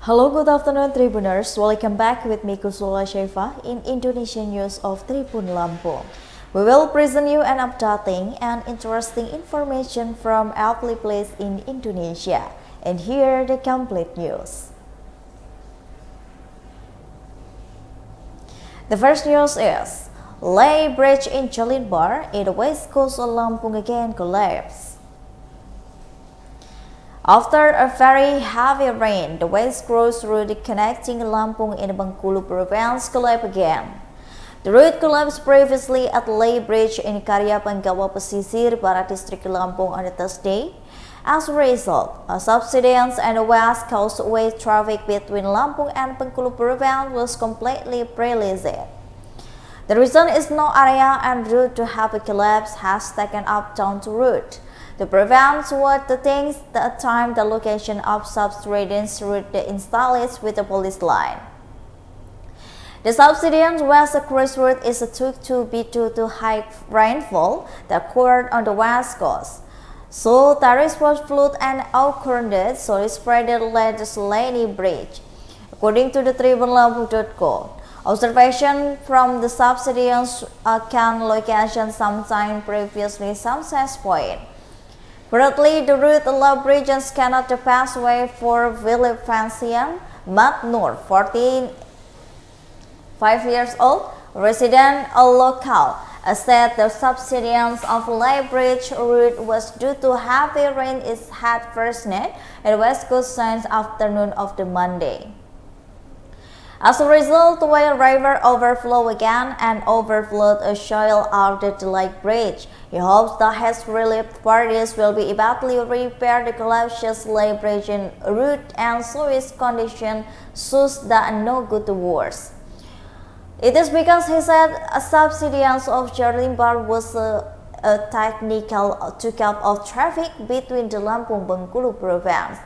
Hello, good afternoon, Tribuners. Welcome back with me, Kusula Sheva, in Indonesian news of Tribun Lampung. We will present you an updating and interesting information from every place in Indonesia. And here the complete news. The first news is, Lay Bridge in Jalinbar in the west coast of Lampung again collapsed. After a very heavy rain, the west coast route connecting Lampung and Bengkulu province collapsed again. The route collapsed previously at Lay Bridge in Karya Penggawa Pesisir, Barat District Lampung on Thursday. As a result, a subsidence and the west coastway traffic between Lampung and Bengkulu province was completely paralyzed. The reason is no area and route to have a collapse has taken up down to route. To prevent what the things that time the location of subsidence route installed with the police line. The subsidence west cross route is took to be due to high rainfall that occurred on the west coast. So there was flood and occurred, so it spread led the Lay Bridge. According to the Tribun.co, observation from the subsidence can location sometime previously some access point. Currently, the route allow bridges cannot pass way for Philip Fancian, Matt Noor, 5 years old, resident or local, said the subsidence of Lay Bridge route was due to heavy rain it had first night at West Coast since afternoon of the Monday. As a result, the river overflowed again and overflowed a soil out the Lay Bridge. He hopes that his relief parties will be able to repair the collapsed Lay Bridge in route and so its condition such that no good worse. It is because he said a subsidence of Jalinbar was a technical take-up of traffic between the Lampung Bengkulu province.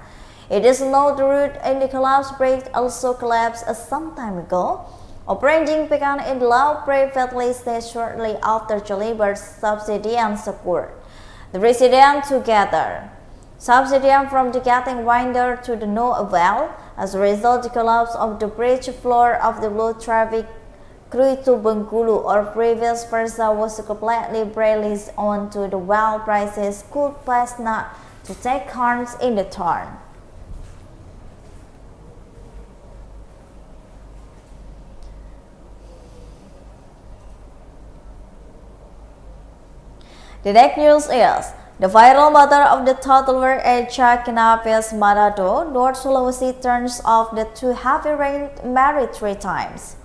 It is known the route in the collapsed bridge also collapsed some time ago. Operating began in Law privately stage shortly after Jalinbar's subsidence occurred. The residents together. Subsidence from the getting wider to the no avail. As a result, the collapse of the bridge floor of the low traffic crew to Bengkulu or previous versa was completely released onto the well prices could pass not to take harms in the turn. The next news is, the viral mother of the toddler at Chakinapes, Manado, North Sulawesi turns off the too heavy rain married 3 times.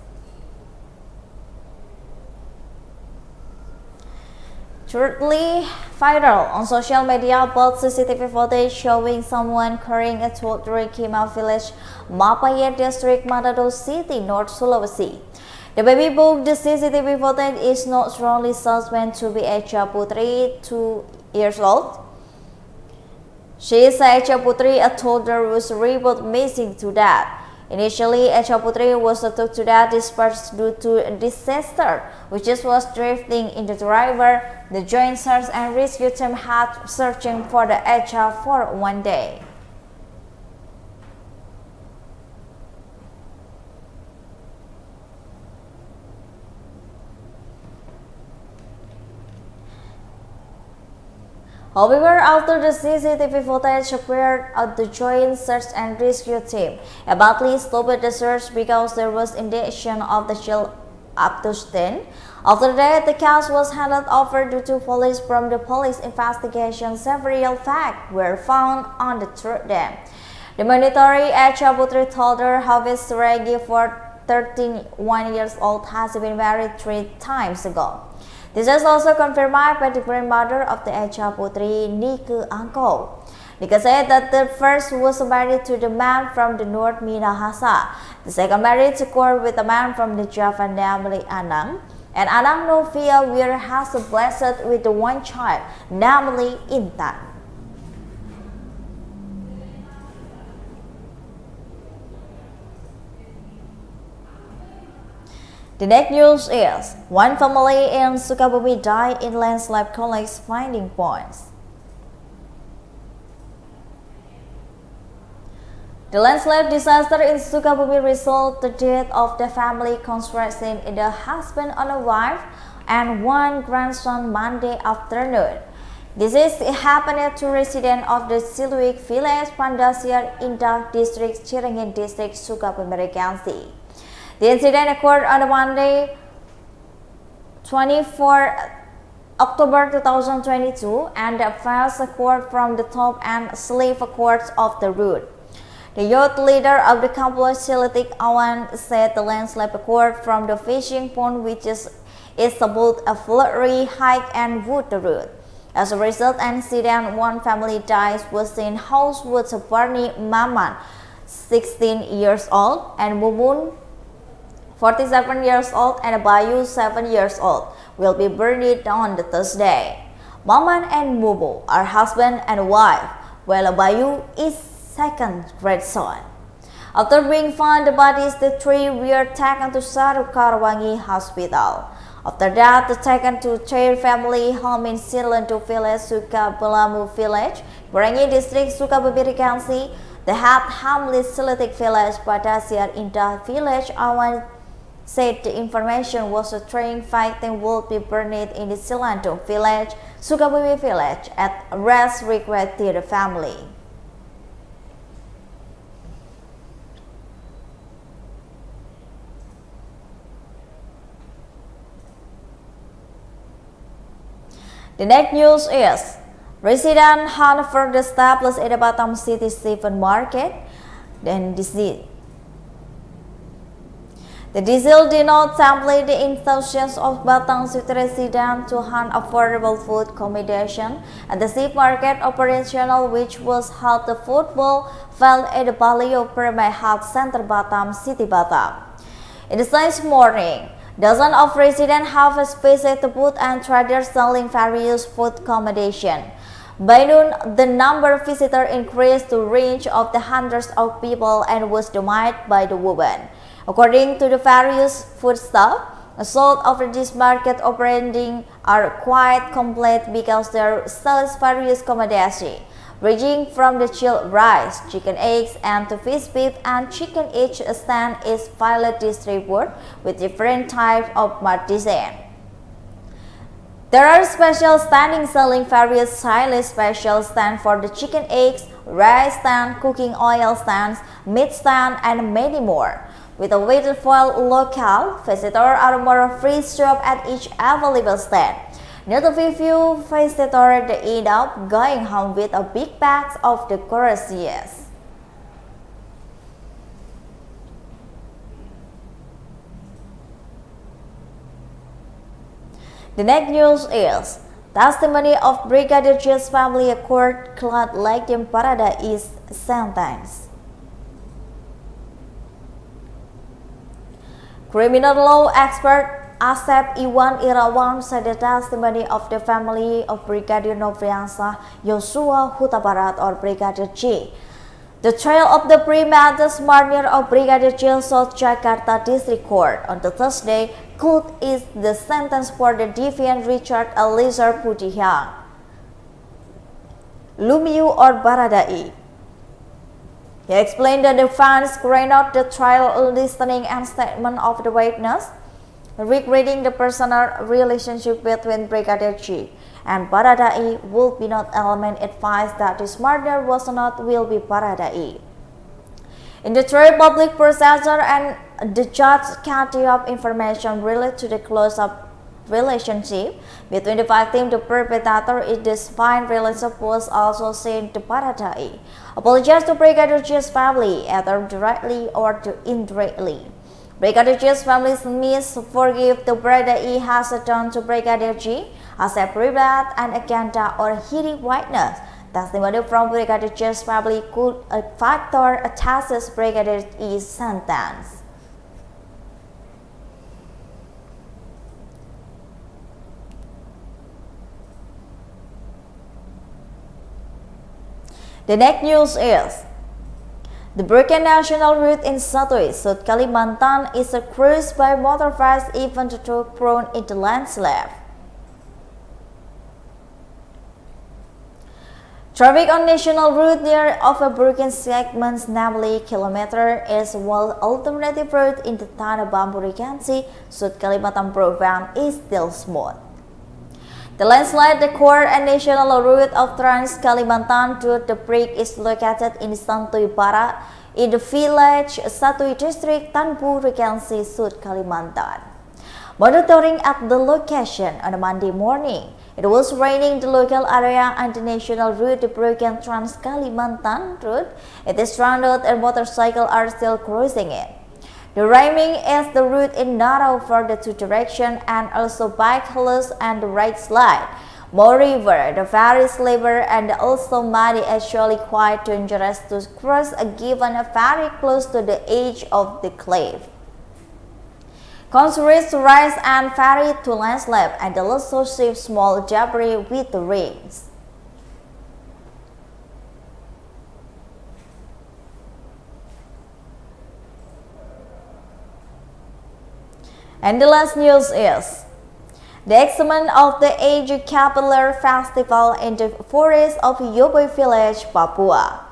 Shortly viral on social media, both CCTV footage showing someone carrying a toddler came out village, Mapayet District, Manado City, North Sulawesi. The baby book, the CCTV footage is not strongly suspected to be Echa Putri, 2 years old. She is Echa Putri, a toddler was reported missing to death. Initially, Echa Putri was thought to death dispersed due to a disaster, which was drifting in the river. The joint search and rescue team had searching for the Echa for 1 day. However, after the CCTV footage appeared at the joint search and rescue team, abruptly stopped the search because there was indication of the child abduction. After that, the case was handed over to police. From the police investigation, several facts were found on the third day. The mandatory Echa Putri toddler, Hafiz Regi, for 31 years old, has been married 3 times ago. This is also confirmed by the grandmother of the Echa Putri, Nike Angko. Nika said that the first was married to the man from the North Minahasa. The second marriage occurred with a man from the Java namely Anang. And Anang Novia Weir has blessed with the 1 child, namely Intan. The next news is, 1 family in Sukabumi died in landslide collects finding points. The landslide disaster in Sukabumi resulted the death of the family consisting in the husband and a wife and one grandson Monday afternoon. This is happened to residents of the Siluik village, Pandasiar, Indah district, Ciringin district, Sukabumi Regency. The incident occurred on Monday, 24 October 2022, and the affairs occurred from the top and slave courts of the road. The youth leader of the complex, Silitik Awan, said the landslide occurred from the fishing pond, which is about a flurry hike and wood road. As a result, incident, one family dies within house with Barney Maman, 16 years old, and Mumun, 47 years old, and Bayu, 7 years old, will be buried on the Thursday. Maman and Mubu are husband and wife, while Bayu is second grandson. After being found the bodies, the three were taken to Sarukarwangi Hospital. After that, taken to their family home in Yunanto village, Sukabumi village, Barangi district, Sukabumi Regency. The head hamlet Silitik village, Padasiar Indah village, Awan said the information was a train fighting would be burned in the Yunanto village, Sukabumi village, at rest regret to the family. The next news is, residents had further established in the Batam City Seafood Market. The diesel did not template the intentions of Batam City residents to hunt affordable food accommodation at the sea market operational, which was held the football field at the Balio Permai Health Center, Batam City, Batam. In the same morning, dozens of residents have visited the booth and traders selling various food accommodation. By noon, the number of visitors increased to range of the hundreds of people and was dominated by the women. According to the various food staff, sold of this market operating are quite complete because there sells various accommodation, ranging from the chilled rice, chicken eggs, and to fish, beef, and chicken. Each stand is filed distributed with different types of mart design. There are special standing selling various stylish special stand for the chicken eggs, rice stand, cooking oil stands, meat stand, and many more. With a waited for local visitors are more free shop at each available stand. Not a few visitors end up going home with a big bag of the groceries. The next news is, testimony of Brigadier J's family, a court clad like in Parada is sentenced. Criminal law expert Asep Iwan Irawan said the testimony of the family of Brigadier Nofriansah Yosua Huta Barat or Brigadier J. The trial of the premeditated murder of Brigadier J South Jakarta District Court on the Thursday could is the sentence for the deviant Richard Eliezer Putihang Lumiu or Baradai. He explained the defense carried out the trial listening and statement of the witness, regarding the personal relationship between Brigadier J and Baradai will be not element advice that this murder was not will be Baradai. In the trial, public prosecutor and the judge quantity of information related to the close-up relationship between the victim and the perpetrator in this fine relationship was also seen to Baradai. Apologize to Brigadier J's family, either directly or indirectly. Brigadier J's family means forgive the Baradai has done to Brigadier J as a private and agenda or hearing witness. Testimony from Brigadier J's family could a factor attaches Brigadier E's sentence. The next news is, the broken national route in Satoi, South Kalimantan is cruised by motorized even to prone into landslide. Traffic on national route near of a broken segments, namely kilometer, is while alternative route in the Tanah Bambu Regency, South Kalimantan province is still smooth. The landslide, the core and national route of Trans Kalimantan to the break is located in Santoy Barat in the village Satui district Tanbu Regency, South Kalimantan. Monitoring at the location on a Monday morning, it was raining the local area and the national route, the broken Trans Kalimantan route. It is stranded and motorcycles are still crossing it. The raining is the route in narrow for the two direction and also bike loose and the right slide. Moreover, the very slippery and also muddy actually quite dangerous to cross given very close to the edge of the cliff. Considers to rise and ferry to landslide and also shift small debris with the rains. And the last news is the excitement of the Age Capital Festival in the forest of Yoboy Village, Papua.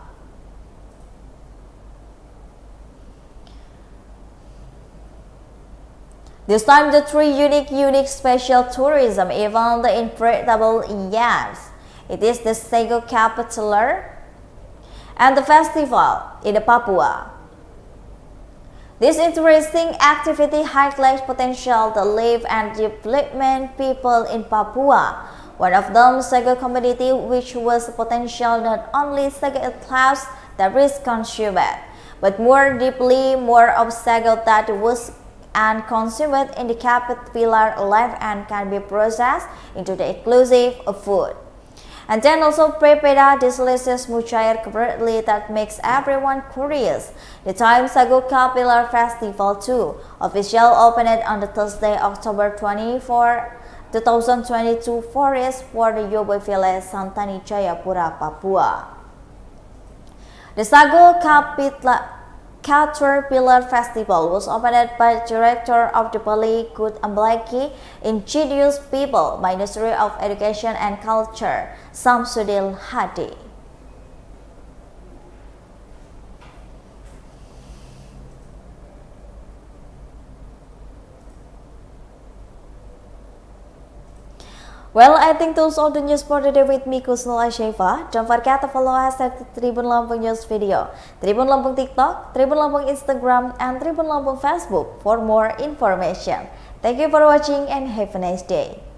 This time, the three unique special tourism event the incredible yams. It is the Sego Capitular and the festival in the Papua. This interesting activity highlights potential to live and development people in Papua. One of them, Sego community, which was potential not only Sego class that is consumed, but more deeply more of Sego that was and consumed in the caterpillar life and can be processed into the exclusive food. And then also prepare this delicious mucair currently that makes everyone curious. The time Sago Caterpillar Festival 2 official opened on the Thursday, October 24, 2022 forest for the Yoboy Village, Santani Jayapura, Papua. The Sago Caterpillar Festival was opened by the director of the Bali Good Amblaki Indigenous People, Ministry of Education and Culture, Samsudil Hadi. Well, I think those are the news for today with me, Kusnul Asheva. Don't forget to follow us at the Tribun Lampung News Video, Tribun Lampung TikTok, Tribun Lampung Instagram, and Tribun Lampung Facebook for more information. Thank you for watching and have a nice day.